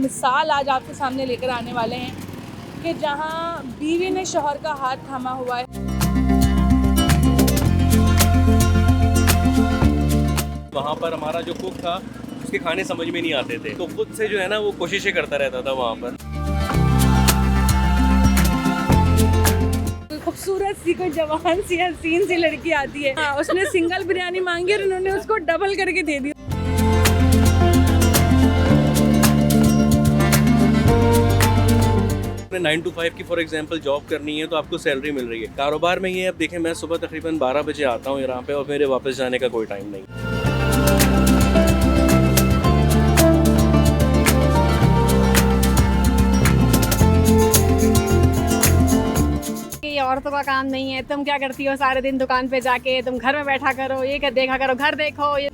मिसाल आज आपके सामने लेकर आने वाले हैं कि जहां बीवी ने शौहर का हाथ थामा हुआ है। वहाँ पर हमारा जो कुक था उसके खाने समझ में नहीं आते थे, तो खुद से जो है ना वो कोशिशें करता रहता था वहाँ पर। खूबसूरत सी कोई जवान सी हसीन सी लड़की आती है, हाँ, उसने सिंगल बिरयानी मांगी और उन्होंने उसको डबल करके दे दी। 9 to 5 की फॉर एग्जांपल जॉब करनी है तो आपको सैलरी मिल रही है। कारोबार में ये अब देखें, मैं सुबह तकरीबन 12 बजे आता हूँ यहाँ पे और मेरे वापस जाने का कोई टाइम नहीं। ये औरतों का काम नहीं है, तुम क्या करती हो सारे दिन दुकान पे जाके, तुम घर में बैठा करो, ये कर देखा करो, घर देखो। ये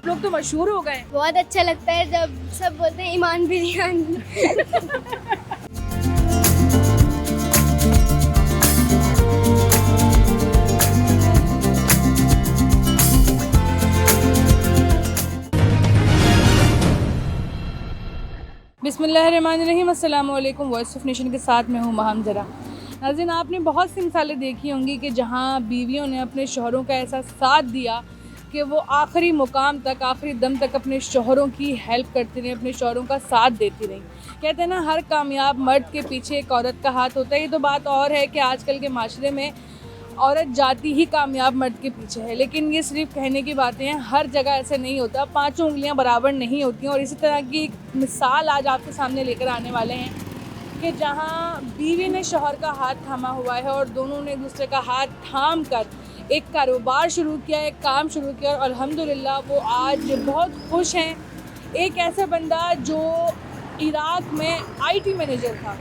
लोग तो मशहूर हो गए। बहुत अच्छा लगता है जब सब बोलते हैं ईमान बिरयानी। बिस्मिल्लाहिर्रहमानिर्रहीम, अस्सलाम वालेकुम। वॉइस ऑफ नेशन के साथ मैं हूँ महम जरा। नाज़रीन, आपने बहुत सी मिसालें देखी होंगी कि जहाँ बीवियों ने अपने शौहरों का ऐसा साथ दिया कि वो आखिरी मुकाम तक, आखिरी दम तक अपने शौहरों की हेल्प करती रही, अपने शौहरों का साथ देती रही। कहते हैं ना, हर कामयाब मर्द के पीछे एक औरत का हाथ होता है। ये तो बात और है कि आजकल के माशरे में औरत जाती ही कामयाब मर्द के पीछे है, लेकिन ये सिर्फ कहने की बातें हैं। हर जगह ऐसे नहीं होता, पांचों उंगलियां बराबर नहीं होती हैं। और इसी तरह की एक मिसाल आज आपके सामने लेकर आने वाले हैं कि जहां बीवी ने शौहर का हाथ थामा हुआ है और दोनों ने एक दूसरे का हाथ थाम कर एक कारोबार शुरू किया, एक काम शुरू किया और अल्हम्दुलिल्लाह वो आज बहुत खुश हैं। एक ऐसा बंदा जो इराक़ में IT मैनेजर था,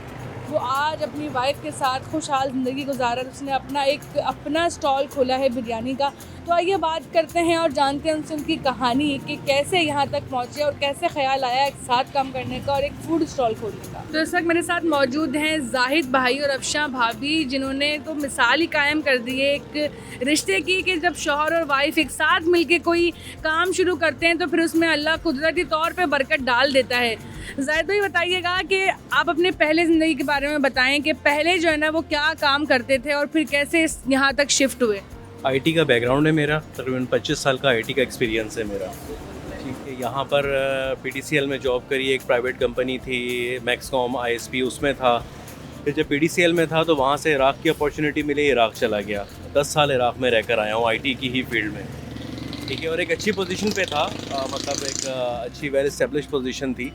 वो आज अपनी वाइफ के साथ खुशहाल ज़िंदगी गुजारा। उसने अपना स्टॉल खोला है बिरयानी का। तो आइए बात करते हैं और जानते हैं उनसे उनकी कहानी कि कैसे यहाँ तक पहुँचे और कैसे ख्याल आया एक साथ काम करने का और एक फूड स्टॉल खोलने का। तो इस वक्त मेरे साथ मौजूद हैं जाहिद भाई और अफशा भाभी, जिन्होंने तो मिसाल ही कायम कर दी है एक रिश्ते की कि जब शौहर और वाइफ एक साथ मिलके कोई काम शुरू करते हैं तो फिर उसमें अल्लाह कुदरती तौर पे बरकत डाल देता है। जाहिद भाई, बताइएगा कि आप अपने पहले ज़िंदगी के बारे में बताएं कि पहले जो है ना वो क्या काम करते थे और फिर कैसे यहाँ तक शिफ्ट हुए। IT का बैकग्राउंड है मेरा, तकरीबन 25 साल का IT का एक्सपीरियंस है मेरा। ठीक है, यहाँ पर PDCL में जॉब करी, एक प्राइवेट कंपनी थी मैक्सकॉम ISP, उसमें था। फिर जब PDCL में था तो वहाँ से इराक़ की अपॉर्चुनिटी मिली, इराक़ चला गया। 10 साल इराक़ में रहकर आया हूँ IT की ही फील्ड में। ठीक है, और एक अच्छी पोजीशन पे था, मतलब एक अच्छी वेल एस्टेब्लिश पोजीशन थी।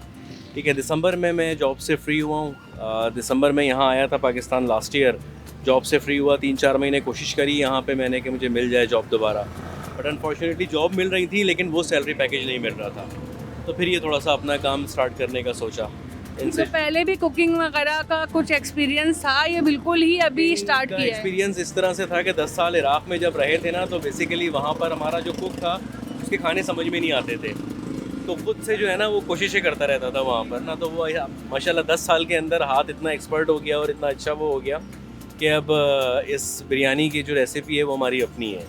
ठीक है, दिसंबर में मैं जॉब से फ्री हुआ हूँ। दिसंबर में यहाँ आया था पाकिस्तान लास्ट ईयर, जॉब से फ्री हुआ। 3-4 महीने कोशिश करी यहाँ पे मैंने कि मुझे मिल जाए जॉब दोबारा, बट अनफॉर्चुनेटली जॉब मिल रही थी लेकिन वो सैलरी पैकेज नहीं मिल रहा था। तो फिर ये थोड़ा सा अपना काम स्टार्ट करने का सोचा। इनसे पहले भी कुकिंग वगैरह का कुछ एक्सपीरियंस था, ये बिल्कुल ही अभी स्टार्ट किया है? एक्सपीरियंस इस तरह से था कि 10 साल इराक़ में जब रहे थे ना, तो बेसिकली वहाँ पर हमारा जो कुक था उसके खाने समझ में नहीं आते थे, तो खुद से जो है ना वो कोशिशें करता रहता था वहाँ पर ना। तो वो माशाल्लाह 10 साल के अंदर हाथ इतना एक्सपर्ट हो गया और इतना अच्छा वो हो गया कि अब इस बिरयानी की जो रेसिपी है वो हमारी अपनी है।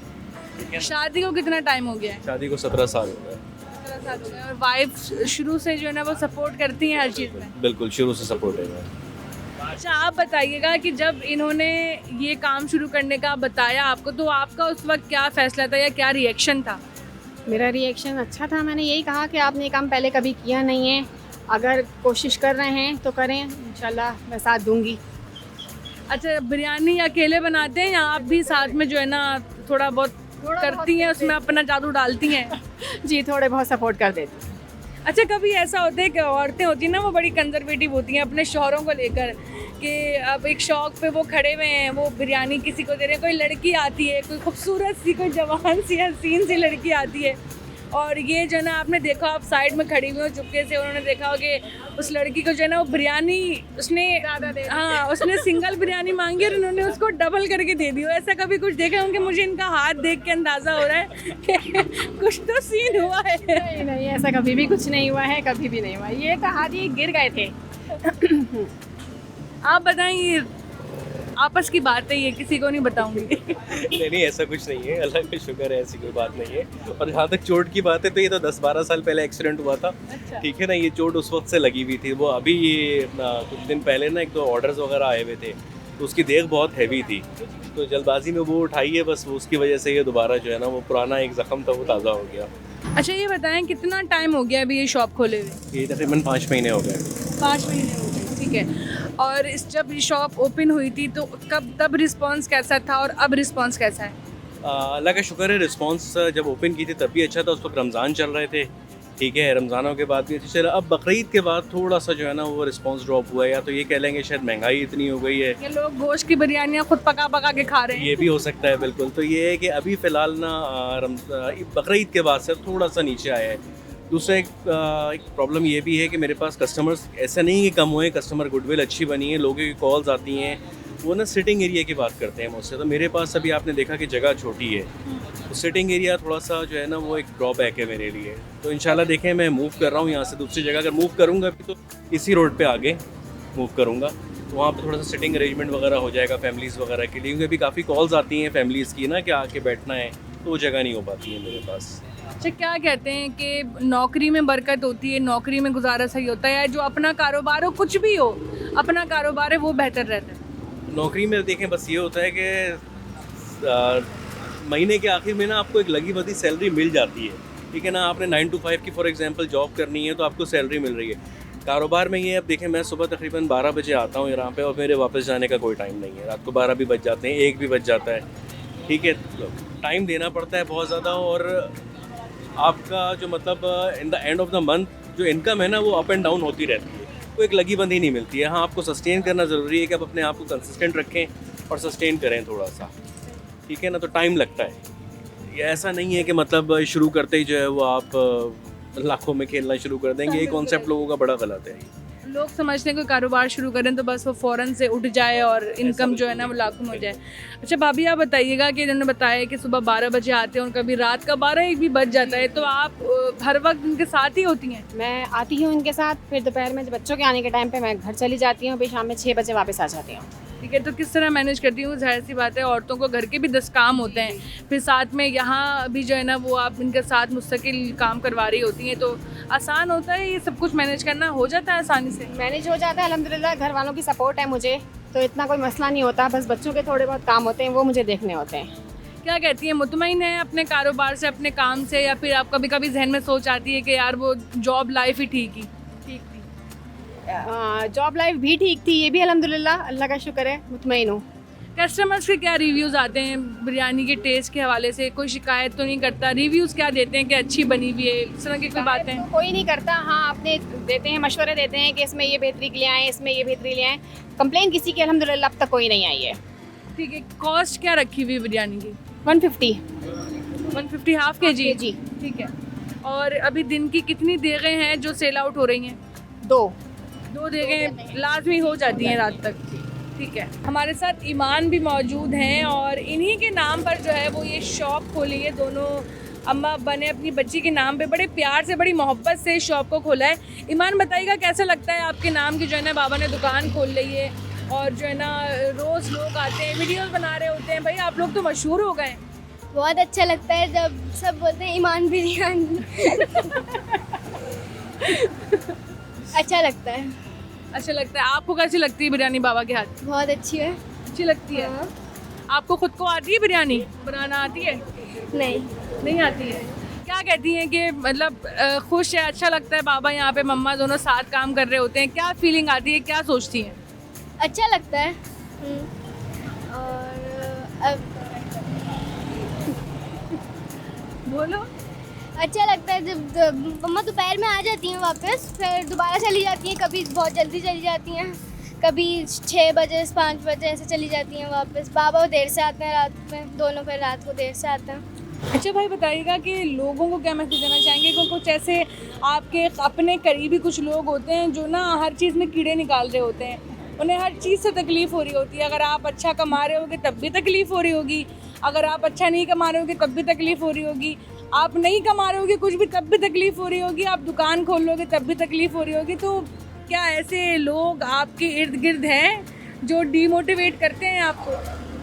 ठीक है, शादी को कितना टाइम हो गया है? शादी को 17 साल हो गए। 17 साल हो गए। और वाइफ शुरू से जो है ना वो सपोर्ट करती हैं हर चीज़ में? बिल्कुल, शुरू से सपोर्ट है। अच्छा, आप बताइएगा कि जब इन्होंने ये काम शुरू करने का बताया आपको, तो आपका उस वक्त क्या फ़ैसला था या क्या रिएक्शन था? मेरा रिएक्शन अच्छा था। मैंने यही कहा कि आपने ये काम पहले कभी किया नहीं है, अगर कोशिश कर रहे हैं तो करें, इंशाल्लाह मैं साथ दूंगी। अच्छा, बिरयानी अकेले बनाते हैं या आप भी साथ में जो है ना थोड़ा बहुत करती हैं, उसमें अपना जादू डालती हैं? जी, थोड़े बहुत सपोर्ट कर देती। अच्छा, कभी ऐसा होता है कि औरतें होती हैं ना, वो बड़ी कंजर्वेटिव होती हैं अपने शौहरों को लेकर कि अब एक शौक पे वो खड़े हुए हैं, वो बिरयानी किसी को दे रहे हैं। कोई लड़की आती है, कोई खूबसूरत सी कोई जवान सी हसीन सी लड़की आती है और ये जो है ना, आपने देखा आप साइड में खड़ी हुई हो चुपके से, उन्होंने देखा हो कि उस लड़की को जो है ना वो बिरयानी उसने सिंगल बिरयानी मांगी और उन्होंने उसको डबल करके दे दी। ऐसा कभी कुछ देखा होंगे? मुझे इनका हाथ देख के अंदाज़ा हो रहा है कि कुछ तो सीन हुआ है। नहीं नहीं, ऐसा कभी भी कुछ नहीं हुआ है, कभी भी नहीं हुआ। ये तो हाथ ही गिर गए थे। आप बताइए, आपस की बात है ये, किसी को नहीं बताऊंगी। नहीं, ऐसा कुछ नहीं है, अल्लाह का शुक्र है, ऐसी कोई बात नहीं है। और जहाँ तक चोट की बात है तो ये तो 10-12 साल पहले एक्सीडेंट हुआ था, ठीक है ना। ये चोट उस वक्त से लगी हुई थी। वो अभी ये कुछ दिन पहले ना 1-2 ऑर्डर्स वगैरह आए हुए थे, तो उसकी देख बहुत हैवी थी, तो जल्दबाजी में वो उठाई है, बस उसकी वजह से ये दोबारा जो है ना वो पुराना एक ज़ख्म था वो ताज़ा हो गया। अच्छा ये बताएं कितना टाइम हो गया अभी ये शॉप खोले हुए? ये तकरीबन 5 महीने हो गए। 5 महीने हो गए, ठीक है। और इस जब ये शॉप ओपन हुई थी तो तब रिस्पांस कैसा था और अब रिस्पांस कैसा है? अल्लाह का शुक्र है, रिस्पांस जब ओपन की थी तब भी अच्छा था, उस वक्त रमज़ान चल रहे थे, ठीक है, रमज़ानों के बाद भी अच्छा चला। अब बकरीद के बाद थोड़ा सा जो है ना वो रिस्पांस ड्रॉप हुआ है, या तो ये कह लेंगे शायद महंगाई इतनी हो गई है, ये लोग गोश्त की बिरयानियाँ खुद पका पका के खा रहे हैं। ये भी हो सकता है बिल्कुल। तो ये है कि अभी फ़िलहाल ना बकरीद के बाद से थोड़ा सा नीचे आया है। दूसरा एक प्रॉब्लम ये भी है कि मेरे पास कस्टमर्स ऐसा नहीं कि कम हुए, कस्टमर गुडविल अच्छी बनी है, लोगों की कॉल्स आती हैं, वो ना सिटिंग एरिया की बात करते हैं मुझसे। तो मेरे पास अभी आपने देखा कि जगह छोटी है, तो सिटिंग एरिया थोड़ा सा जो है ना वो एक ड्रॉबैक है मेरे लिए। तो इंशाल्लाह देखें, मैं मूव कर रहा हूँ यहाँ से दूसरी जगह। अगर मूव करूँगा अभी तो इसी रोड पे आगे मूव करूँगा, तो वहाँ पे थोड़ा सा सिटिंग अरेंजमेंट वगैरह हो जाएगा फैमिलीज़ वगैरह के लिए, क्योंकि अभी काफ़ी कॉल्स आती हैं फैमिलीज़ की ना कि आके बैठना है, तो वो जगह नहीं हो पाती है मेरे पास। अच्छा क्या कहते हैं कि नौकरी में बरकत होती है, नौकरी में गुजारा सही होता है, या जो अपना कारोबार हो, कुछ भी हो, अपना कारोबार है वो बेहतर रहता है? नौकरी में देखें बस ये होता है कि महीने के आखिर में ना आपको एक लगी बधी सैलरी मिल जाती है, ठीक है ना। आपने 9 to 5 की फॉर एग्जांपल जॉब करनी है तो आपको सैलरी मिल रही है। कारोबार में ये अब देखें, मैं सुबह तकरीबन 12 बजे आता हूँ यहाँ पे और मेरे वापस जाने का कोई टाइम नहीं है। रात को 12 भी बज जाते हैं, 1 भी बज जाता है, ठीक है। टाइम देना पड़ता है बहुत ज़्यादा, और आपका जो मतलब in the end of the month जो इनकम है ना वो अप एंड डाउन होती रहती है, कोई एक लगी बंदी नहीं मिलती है। हाँ, आपको सस्टेन करना ज़रूरी है कि आप अपने आप को कंसिस्टेंट रखें और सस्टेन करें थोड़ा सा, ठीक है ना। तो टाइम लगता है, ये ऐसा नहीं है कि मतलब शुरू करते ही जो है वो आप लाखों में खेलना शुरू कर देंगे। ये कॉन्सेप्ट लोगों का बड़ा गलत है। लोग समझते हैं कोई कारोबार शुरू करें तो बस वो फ़ौरन से उठ जाए और इनकम जो है ना वो लाखों में हो जाए। अच्छा भाभी आप बताइएगा कि इन्होंने बताया कि सुबह 12 बजे आते हैं और कभी रात का 12-1 भी बज जाता है, तो आप हर वक्त इनके साथ ही होती हैं? मैं आती हूँ इनके साथ, फिर दोपहर में बच्चों के आने के टाइम पे मैं घर चली जाती हूँ, फिर शाम में 6 बजे वापस आ जाती हूँ। ठीक है, तो किस तरह मैनेज करती हूँ? जाहिर सी बात है औरतों को घर के भी 10 काम होते हैं, फिर साथ में यहाँ भी जो है ना वो आप इनके साथ मुस्तकिल काम करवा रही होती हैं, तो आसान होता है ये सब कुछ मैनेज करना? हो जाता है आसानी से? मैनेज हो जाता है अल्हम्दुलिल्लाह, घर वालों की सपोर्ट है मुझे, तो इतना कोई मसला नहीं होता। बस बच्चों के थोड़े बहुत काम होते हैं, वो मुझे देखने होते हैं। क्या कहती हैं, मुतमईन है अपने कारोबार से, अपने काम से, या फिर आप कभी कभी जहन में सोच आती है कि यार वो जॉब लाइफ ही ठीक थी? जॉब लाइफ भी ठीक थी, ये भी अल्हम्दुलिल्लाह, अल्लाह का शुक्र है, मुतमईन हूँ। कस्टमर्स के क्या रिव्यूज़ आते हैं बिरयानी के टेस्ट के हवाले से? कोई शिकायत तो नहीं करता? रिव्यूज़ क्या देते हैं कि अच्छी बनी हुई है, इस तरह की कोई बातें? तो कोई नहीं करता, हाँ अपने देते हैं, मशवरे देते हैं कि इसमें ये बेहतरी ले आएँ, इसमें ये बेहतरी ले आएँ। कंप्लेन किसी की अल्हम्दुलिल्लाह अब तक कोई नहीं आई है। ठीक है, कॉस्ट क्या रखी हुई बिरयानी की? 150 हाफ के जी? जी। ठीक है। और अभी दिन की कितनी देगें हैं जो सेल आउट हो रही हैं? 2 देगें लाजमी हो जाती हैं रात तक। ठीक है, हमारे साथ ईमान भी मौजूद हैं और इन्हीं के नाम पर जो है वो ये शॉप खोली है। दोनों अम्मा अब्बा ने अपनी बच्ची के नाम पे बड़े प्यार से, बड़ी मोहब्बत से इस शॉप को खोला है। ईमान बताइएगा कैसा लगता है आपके नाम की जो है ना बाबा ने दुकान खोल ली है, और जो है ना रोज़ लोग आते हैं, वीडियोस बना रहे होते हैं। भाई आप लोग तो मशहूर हो गए। बहुत अच्छा लगता है जब सब बोलते हैं ईमान बिरयानी। अच्छा लगता है। अच्छा लगता है। आपको कैसी लगती है बिरयानी बाबा के हाथ? बहुत अच्छी है। अच्छी लगती है। हाँ। आपको खुद को आती है बिरयानी बनाना? आती है? नहीं आती है। क्या कहती हैं कि मतलब खुश है, अच्छा लगता है बाबा यहाँ पे मम्मा दोनों साथ काम कर रहे होते हैं, क्या फीलिंग आती है, क्या सोचती हैं? अच्छा लगता है। और अब बोलो। अच्छा लगता है जब मम्मा दोपहर में आ जाती हैं वापस, फिर दोबारा चली जाती हैं, कभी बहुत जल्दी चली जाती हैं, कभी 6 बजे 5 बजे ऐसे चली जाती हैं वापस। बाबा देर से आते हैं रात में, दोनों फिर रात को देर से आते हैं। अच्छा भाई बताइएगा कि लोगों को क्या मैसेज देना चाहेंगे? क्योंकि कुछ ऐसे आपके अपने करीबी कुछ लोग होते हैं जो ना हर चीज़ में कीड़े निकाल रहे होते हैं, उन्हें हर चीज़ से तकलीफ़ हो रही होती है। अगर आप अच्छा कमा रहे होगे तब भी तकलीफ़ हो रही होगी, अगर आप अच्छा नहीं कमा रहे होगे तब भी तकलीफ़ हो रही होगी, आप नहीं कमा रहे होगे कुछ भी तब भी तकलीफ़ हो रही होगी, आप दुकान खोल लोगे तब भी तकलीफ़ हो रही होगी। तो क्या ऐसे लोग आपके इर्द गिर्द हैं जो डीमोटिवेट करते हैं आपको?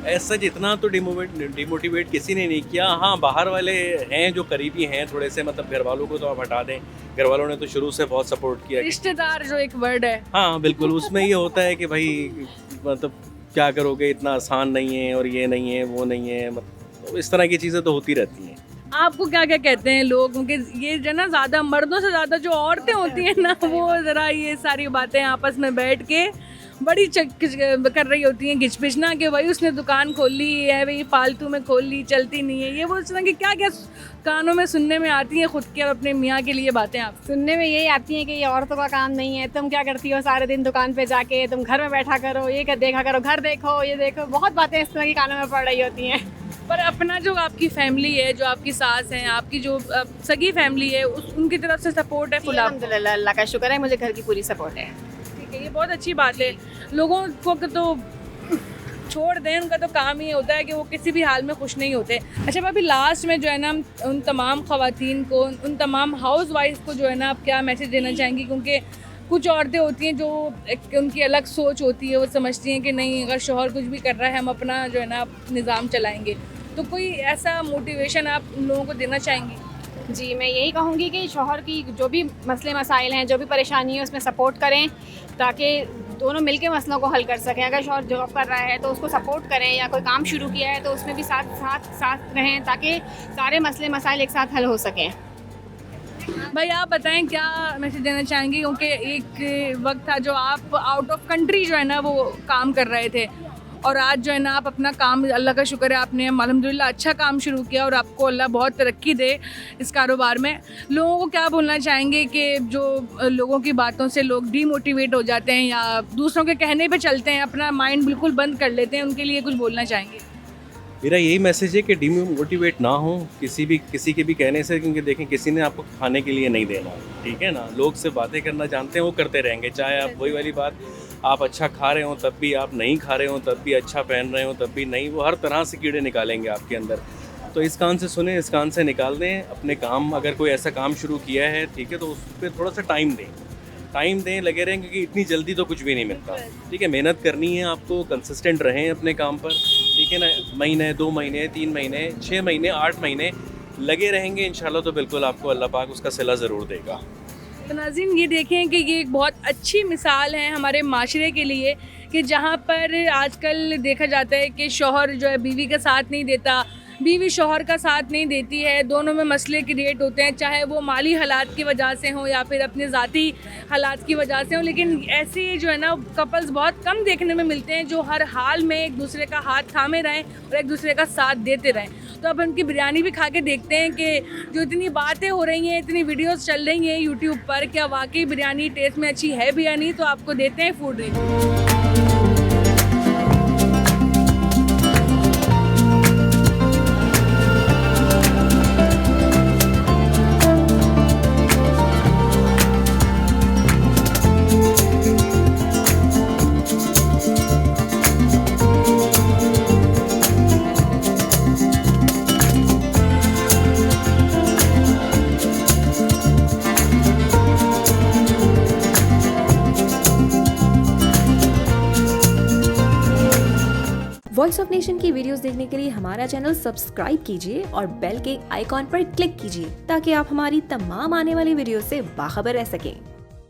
ऐसा जितना तो डिमोटिवेट किसी ने नहीं किया। हाँ, बाहर वाले हैं जो करीबी हैं थोड़े से, मतलब घर वालों को तो आप हटा दें, घर वालों ने तो शुरू से बहुत सपोर्ट किया। रिश्तेदार जो एक वर्ड है, हाँ बिल्कुल, उसमें ये होता है कि भाई मतलब क्या करोगे, इतना आसान नहीं है और ये नहीं है वो नहीं है, मतलब इस तरह की चीज़ें तो होती रहती हैं। आपको क्या क्या कहते हैं लोग? क्योंकि ये जो ना ज़्यादा मर्दों से ज़्यादा जो औरतें होती हैं ना, वो ज़रा ये सारी बातें आपस में बैठ के बड़ी कर रही होती हैं घिचपिच ना, कि भाई उसने दुकान खोल ली है, भाई फालतू में खोल ली, चलती नहीं है। ये वो तरह की क्या क्या कानों में सुनने में आती हैं खुद के और अपने मियाँ के लिए बातें आप? सुनने में यही आती है कि ये औरतों का काम नहीं है, तुम क्या करती हो सारे दिन दुकान पे जाके, तुम घर में बैठा करो, ये देखा करो, घर देखो, ये देखो, बहुत बातें इस तरह की कानों में पड़ रही होती हैं। पर अपना जो आपकी फैमिली है, जो आपकी सास हैं, आपकी जो सगी फैमिली है, उनकी तरफ से सपोर्ट है फुल? अल्हम्दुलिल्लाह, अल्लाह का शुक्र है, मुझे घर की पूरी सपोर्ट है। ठीक है, ये बहुत अच्छी बात है। लोगों को तो छोड़ दें, उनका तो काम ही होता है कि वो किसी भी हाल में खुश नहीं होते। अच्छा अभी लास्ट में जो है ना, उन तमाम ख़वातीन को, उन तमाम हाउस वाइफ को जो है ना, आप क्या मैसेज देना चाहेंगी? क्योंकि कुछ औरतें होती हैं जो उनकी अलग सोच होती है, वो समझती हैं कि नहीं, अगर शौहर कुछ भी कर रहा है हम अपना जो है ना निज़ाम चलाएँगे। तो कोई ऐसा मोटिवेशन आप उन लोगों को देना चाहेंगी? जी, मैं यही कहूँगी कि शौहर की जो भी मसले मसाइल हैं, जो भी परेशानी है, उसमें सपोर्ट करें, ताकि दोनों मिलके मसलों को हल कर सकें। अगर शौहर जॉब कर रहा है तो उसको सपोर्ट करें, या कोई काम शुरू किया है तो उसमें भी साथ रहें, ताकि सारे मसले मसाइल एक साथ हल हो सकें। भाई आप बताएं क्या मैसेज देना चाहेंगी? क्योंकि एक वक्त था जो आप आउट ऑफ कंट्री जो है ना वो काम कर रहे थे, और आज जो है ना आप अपना काम, अल्लाह का शुक्र है, आपने अल्हम्दुलिल्लाह अच्छा काम शुरू किया और आपको अल्लाह बहुत तरक्की दे इस कारोबार में। लोगों को क्या बोलना चाहेंगे कि जो लोगों की बातों से लोग डीमोटिवेट हो जाते हैं या दूसरों के कहने पे चलते हैं, अपना माइंड बिल्कुल बंद कर लेते हैं, उनके लिए कुछ बोलना चाहेंगे? मेरा यही मैसेज है कि डीमोटिवेट ना हो किसी के भी कहने से, क्योंकि देखें किसी ने आपको खाने के लिए नहीं देना, ठीक है ना। लोग से बातें करना जानते हैं, वो करते रहेंगे, चाहे आप वही वाली बात, आप अच्छा खा रहे हो तब भी, आप नहीं खा रहे हो तब भी, अच्छा पहन रहे हो तब भी नहीं, वो हर तरह से कीड़े निकालेंगे आपके अंदर। तो इस कान से सुने, इस कान से निकाल दें अपने काम। अगर कोई ऐसा काम शुरू किया है, ठीक है, तो उस पर थोड़ा सा टाइम दें, लगे रहें, क्योंकि इतनी जल्दी तो कुछ भी नहीं मिलता, ठीक है। मेहनत करनी है आपको, कंसिस्टेंट रहें अपने काम पर, ठीक है ना। महीने, 2 महीने, 3 महीने, 6 महीने, 8 महीने लगे रहेंगे इंशाल्लाह, तो बिल्कुल आपको अल्लाह पाक उसका सिला ज़रूर देगा। तो नाज़रीन ये देखें कि ये एक बहुत अच्छी मिसाल है हमारे माशरे के लिए, कि जहाँ पर आजकल देखा जाता है कि शौहर जो है बीवी का साथ नहीं देता, बीवी शौहर का साथ नहीं देती है, दोनों में मसले क्रिएट होते हैं, चाहे वो माली हालात की वजह से हों या फिर अपने ज़ाती हालात की वजह से हों। लेकिन ऐसे जो है ना कपल्स बहुत कम देखने में मिलते हैं जो हर हाल में एक दूसरे का हाथ थामे रहें और एक दूसरे का साथ देते रहें। तो अब उनकी बिरयानी भी खा के देखते हैं कि जो इतनी बातें हो रही हैं, इतनी वीडियोस चल रही हैं यूट्यूब पर, क्या वाकई बिरयानी टेस्ट में अच्छी है भी या नहीं। तो आपको देते हैं food review. Voice of nation की वीडियोस देखने के लिए हमारा चैनल सब्सक्राइब कीजिए और बेल के आइकॉन पर क्लिक कीजिए, ताकि आप हमारी तमाम आने वाली वीडियो से बाखबर रह सकें।